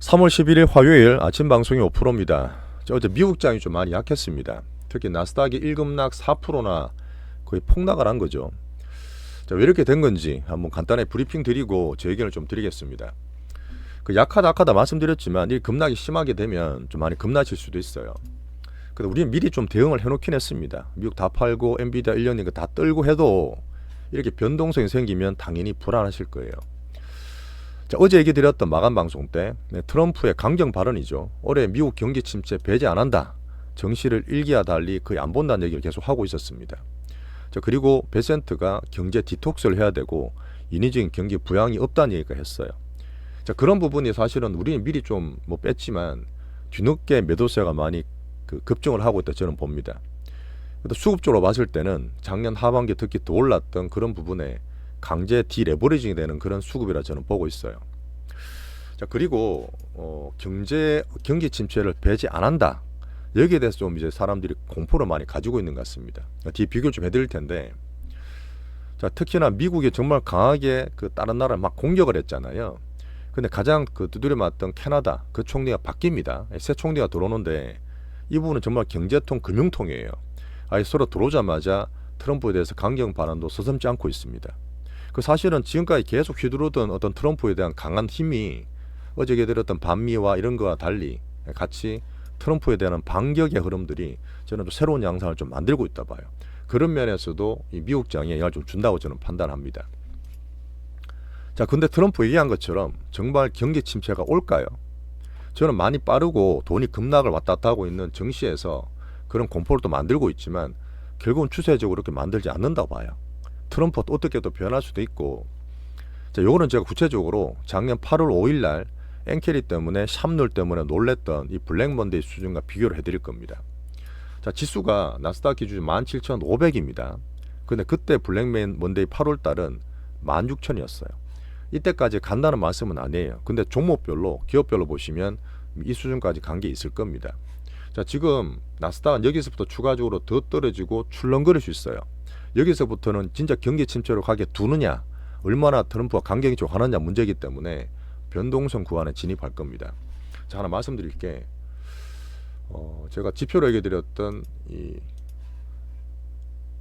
3월 11일 화요일 아침 방송이 5%입니다. 어제 미국장이 좀 많이 약했습니다. 특히 나스닥이 1급락 4%나 거의 폭락을 한 거죠. 자, 왜 이렇게 된 건지 한번 간단히 브리핑 드리고 제 의견을 좀 드리겠습니다. 약하다 말씀드렸지만 이 급락이 심하게 되면 좀 많이 급락칠 수도 있어요. 근데 우리는 미리 좀 대응을 해놓긴 했습니다. 미국 다 팔고 엔비디아 1년인 거 다 떨고 해도 이렇게 변동성이 생기면 당연히 불안하실 거예요. 자, 어제 얘기 드렸던 마감 방송 때 트럼프의 강경 발언이죠. 올해 미국 경기 침체 배제 안 한다. 정시를 일기와 달리 거의 안 본다는 얘기를 계속 하고 있었습니다. 자, 그리고 베센트가 경제 디톡스를 해야 되고 인위적인 경기 부양이 없다는 얘기가 했어요. 자, 그런 부분이 사실은 우리는 미리 좀 뺐지만 뒤늦게 매도세가 많이 급증을 하고 있다 저는 봅니다. 수급적으로 봤을 때는 작년 하반기 특히 더 올랐던 그런 부분에 강제 디레버리징이 되는 그런 수급이라 저는 보고 있어요. 자, 그리고 경기 침체를 배제 안 한다. 여기에 대해서 좀 이제 사람들이 공포를 많이 가지고 있는 것 같습니다. 뒤에 비교를 좀 해드릴 텐데, 자, 특히나 미국이 정말 강하게 다른 나라를 막 공격을 했잖아요. 근데 가장 두드려 맞던 캐나다 그 총리가 바뀝니다. 새 총리가 들어오는데 이 부분은 정말 경제통, 금융통이에요. 아예 서로 들어오자마자 트럼프에 대해서 강경 발언도 서슴지 않고 있습니다. 사실은 지금까지 계속 휘두르던 어떤 트럼프에 대한 강한 힘이 어제 얘기드렸던 반미와 이런 거와 달리 같이 트럼프에 대한 반격의 흐름들이 저는 또 새로운 양상을 좀 만들고 있다 봐요. 그런 면에서도 이 미국장에 영향을 좀 준다고 저는 판단합니다. 자, 근데 트럼프 얘기한 것처럼 정말 경기 침체가 올까요? 저는 많이 빠르고 돈이 급락을 왔다 갔다 하고 있는 정시에서 그런 공포를 또 만들고 있지만 결국은 추세적으로 그렇게 만들지 않는다고 봐요. 트럼프가 또 어떻게 또 변할 수도 있고. 자, 요거는 제가 구체적으로 작년 8월 5일 날 엔캐리 때문에 샵룰 때문에 놀랬던 이 블랙먼데이 수준과 비교를 해드릴 겁니다. 자, 지수가 나스닥 기준 17,500입니다. 근데 그때 블랙먼데이 8월 달은 16,000이었어요. 이때까지 간다는 말씀은 아니에요. 근데 종목별로 기업별로 보시면 이 수준까지 간 게 있을 겁니다. 자, 지금 나스닥은 여기서부터 추가적으로 더 떨어지고 출렁거릴 수 있어요. 여기서부터는 진짜 경기 침체로 가게 두느냐, 얼마나 트럼프가 강경적으로 하느냐 문제이기 때문에 변동성 구간에 진입할 겁니다. 자, 하나 말씀드릴게. 제가 지표로 얘기드렸던 이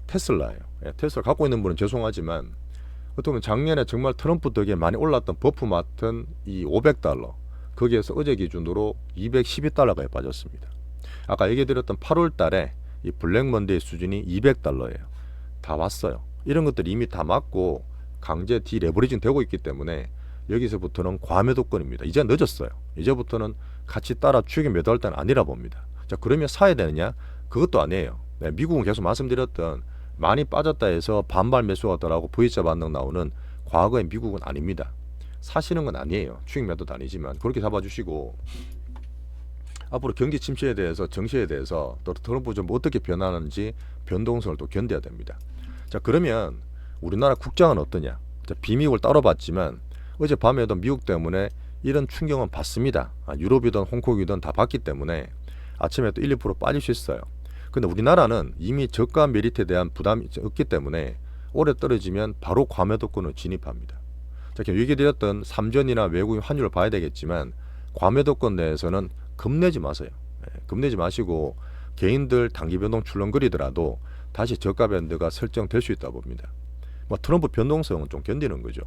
테슬라예요. 테슬라 갖고 있는 분은 죄송하지만 어떻게 보면 작년에 정말 트럼프 덕에 많이 올랐던 버프 맡은 이 $500 거기에서 어제 기준으로 $212가 빠졌습니다. 아까 얘기드렸던 8월 달에 이 블랙먼데이 수준이 $200예요. 다 왔어요. 이런 것들이 이미 다 맞고 강제 디레버리징 되고 있기 때문에 여기서부터는 과매도권입니다. 이제 늦었어요. 이제부터는 같이 따라 추격에 매도할 때는 아니라 봅니다. 자, 그러면 사야 되느냐? 그것도 아니에요. 네, 미국은 계속 말씀드렸던 많이 빠졌다 해서 반발 매수가 더라고 V자 반등 나오는 과거의 미국은 아닙니다. 사시는 건 아니에요. 추격 매도도 아니지만 그렇게 잡아주시고, 앞으로 경기 침체에 대해서 정시에 대해서 또 트럼프 좀 어떻게 변하는지 변동성을 또 견뎌야 됩니다. 자, 그러면 우리나라 국장은 어떠냐? 자, 비미국을 따로 봤지만 어젯밤에도 미국 때문에 이런 충격은 받습니다. 유럽이든 홍콩이든 다 받기 때문에 아침에 또 1, 2% 빠질 수 있어요. 근데 우리나라는 이미 저가 메리트에 대한 부담이 없기 때문에 오래 떨어지면 바로 과매도권으로 진입합니다. 자, 얘기드렸던 삼전이나 외국인 환율을 봐야 되겠지만 과매도권 내에서는 겁내지 마세요. 겁내지 마시고 개인들 단기 변동 출렁거리더라도 다시 저가 밴드가 설정될 수 있다 봅니다. 트럼프 변동성은 좀 견디는 거죠.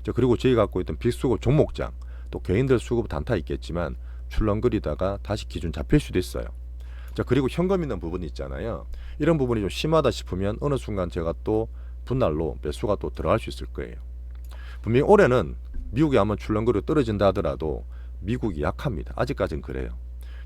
자, 그리고 저희가 갖고 있던 빅수급 종목장 또 개인들 수급 단타 있겠지만 출렁거리다가 다시 기준 잡힐 수도 있어요. 자, 그리고 현금 있는 부분이 있잖아요. 이런 부분이 좀 심하다 싶으면 어느 순간 제가 또 분할로 매수가 또 들어갈 수 있을 거예요. 분명히 올해는 미국이 한번 출렁거리고 떨어진다 하더라도 미국이 약합니다. 아직까지는 그래요.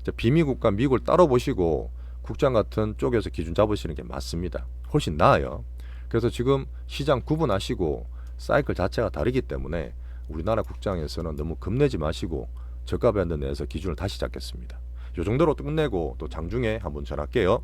자, 비미국과 미국을 따로 보시고 국장 같은 쪽에서 기준 잡으시는 게 맞습니다. 훨씬 나아요. 그래서 지금 시장 구분하시고 사이클 자체가 다르기 때문에 우리나라 국장에서는 너무 겁내지 마시고 저가 밴드 내에서 기준을 다시 잡겠습니다. 이 정도로 끝내고 또 장중에 한번 전할게요.